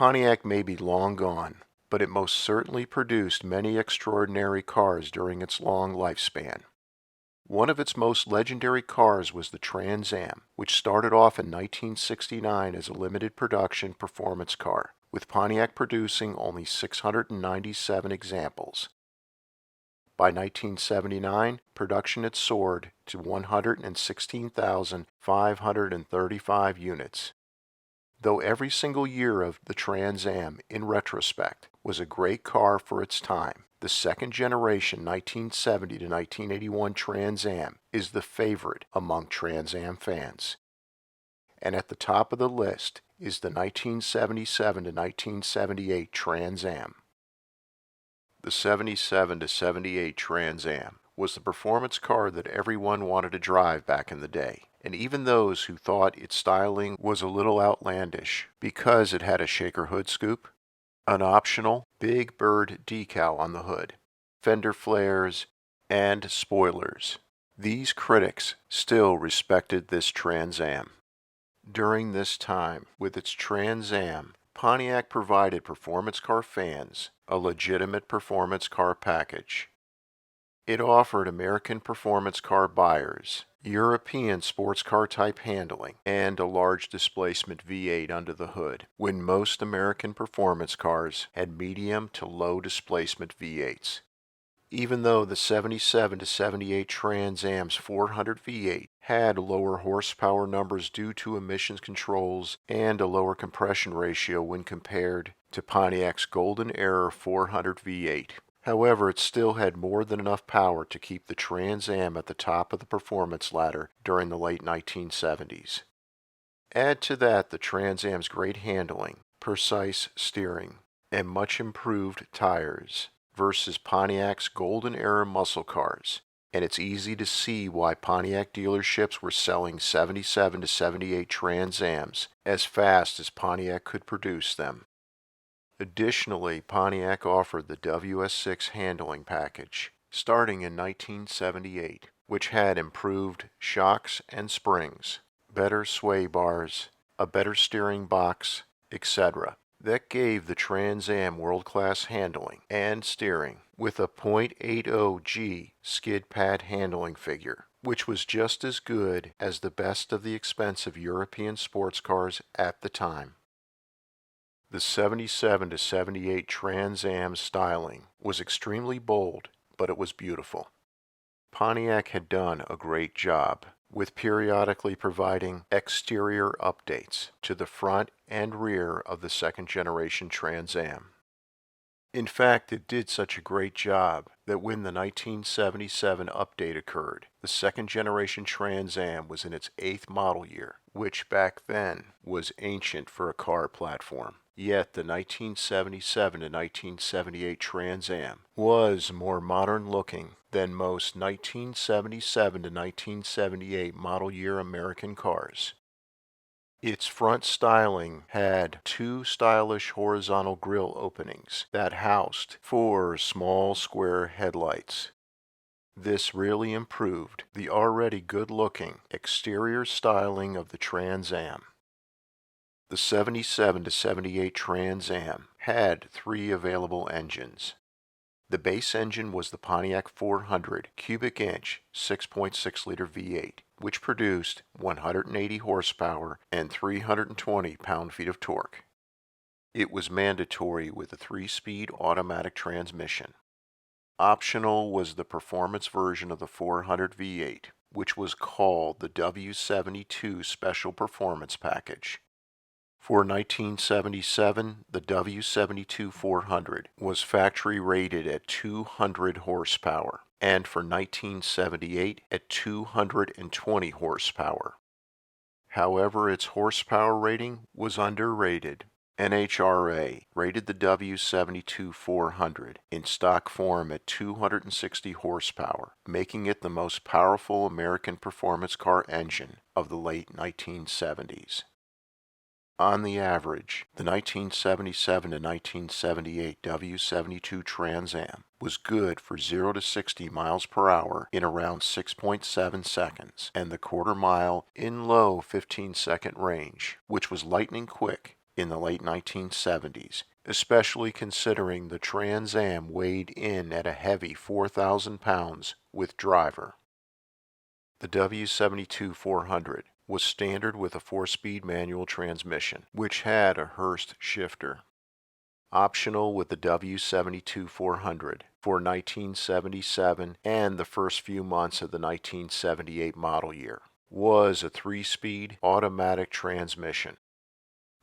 Pontiac may be long gone, but it most certainly produced many extraordinary cars during its long lifespan. One of its most legendary cars was the Trans Am, which started off in 1969 as a limited production performance car, with Pontiac producing only 697 examples. By 1979, production had soared to 116,535 units. Though every single year of the Trans Am, in retrospect, was a great car for its time, the second generation 1970 to 1981 Trans Am is the favorite among Trans Am fans. And at the top of the list is the 1977 to 1978 Trans Am. The 77 to 78 Trans Am was the performance car that everyone wanted to drive back in the day, and even those who thought its styling was a little outlandish because it had a shaker hood scoop, an optional Big Bird decal on the hood, fender flares, and spoilers. These critics still respected this Trans Am. During this time, with its Trans Am, Pontiac provided performance car fans a legitimate performance car package. It offered American performance car buyers European sports car type handling and a large displacement V8 under the hood, when most American performance cars had medium to low displacement V8s. Even though the 77 to 78 Trans Am's 400 V8 had lower horsepower numbers due to emissions controls and a lower compression ratio when compared to Pontiac's Golden Era 400 V8. However, it still had more than enough power to keep the Trans Am at the top of the performance ladder during the late 1970s. Add to that the Trans Am's great handling, precise steering, and much improved tires versus Pontiac's Golden Era muscle cars, and it's easy to see why Pontiac dealerships were selling 77 to 78 Trans Ams as fast as Pontiac could produce them. Additionally, Pontiac offered the WS6 handling package, starting in 1978, which had improved shocks and springs, better sway bars, a better steering box, etc. That gave the Trans Am world-class handling and steering with a .80G skid pad handling figure, which was just as good as the best of the expensive European sports cars at the time. The 77 to 78 Trans Am styling was extremely bold, but it was beautiful. Pontiac had done a great job with periodically providing exterior updates to the front and rear of the second generation Trans Am. In fact, it did such a great job that when the 1977 update occurred, the second generation Trans Am was in its 8th model year, which back then was ancient for a car platform. Yet the 1977 to 1978 Trans Am was more modern looking than most 1977 to 1978 model year American cars. Its front styling had 2 stylish horizontal grille openings that housed 4 small square headlights. This really improved the already good-looking exterior styling of the Trans Am. The 77 to 78 Trans Am had 3 available engines. The base engine was the Pontiac 400 cubic inch 6.6-liter V8, which produced 180 horsepower and 320 pound-feet of torque. It was mandatory with a 3-speed automatic transmission. Optional was the performance version of the 400 V8, which was called the W72 Special Performance Package. For 1977, the W72 400 was factory rated at 200 horsepower, and for 1978 at 220 horsepower. However, its horsepower rating was underrated. NHRA rated the W72 400 in stock form at 260 horsepower, making it the most powerful American performance car engine of the late 1970s. On the average, the 1977 to 1978 W72 Trans Am was good for 0 to 60 miles per hour in around 6.7 seconds, and the quarter mile in low 15-second range, which was lightning quick in the late 1970s, especially considering the Trans Am weighed in at a heavy 4,000 pounds with driver. The W72-400 was standard with a 4-speed manual transmission, which had a Hurst shifter. Optional with the W72-400 for 1977 and the first few months of the 1978 model year was a 3-speed automatic transmission.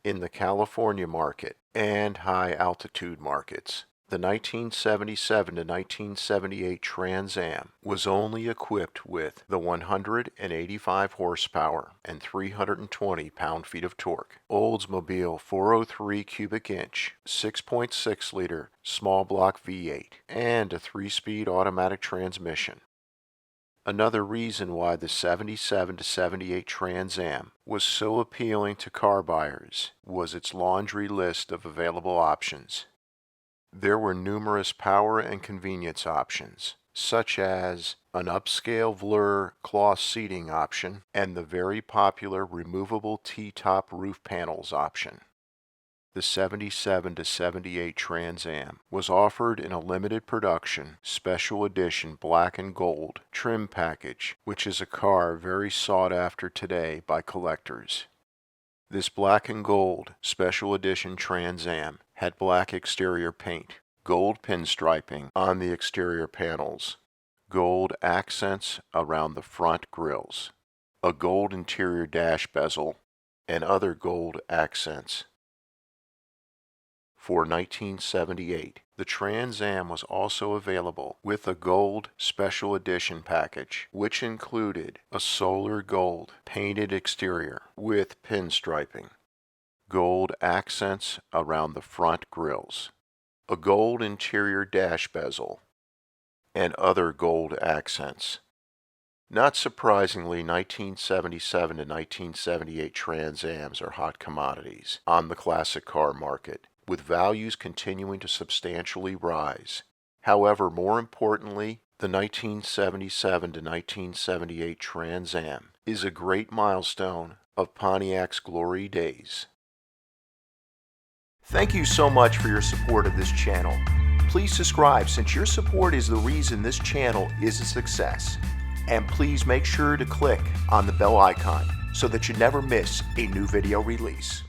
In the California market and high-altitude markets, the 1977 to 1978 Trans Am was only equipped with the 185 horsepower and 320 pound-feet of torque Oldsmobile 403 cubic inch 6.6-liter small block V8 and a 3-speed automatic transmission. Another reason why the 77 to 78 Trans Am was so appealing to car buyers was its laundry list of available options. There were numerous power and convenience options, such as an upscale velour cloth seating option and the very popular removable T-top roof panels option. The 77 to 78 Trans Am was offered in a limited production, special edition black and gold trim package, which is a car very sought after today by collectors. This black and gold special edition Trans Am had black exterior paint, gold pinstriping on the exterior panels, gold accents around the front grills, a gold interior dash bezel, and other gold accents. For 1978, the Trans Am was also available with a gold special edition package, which included a solar gold painted exterior with pinstriping, gold accents around the front grills, a gold interior dash bezel, and other gold accents. Not surprisingly, 1977 to 1978 Trans Ams are hot commodities on the classic car market, with values continuing to substantially rise. However, more importantly, the 1977 to 1978 Trans Am is a great milestone of Pontiac's glory days. Thank you so much for your support of this channel. Please subscribe, since your support is the reason this channel is a success. And please make sure to click on the bell icon so that you never miss a new video release.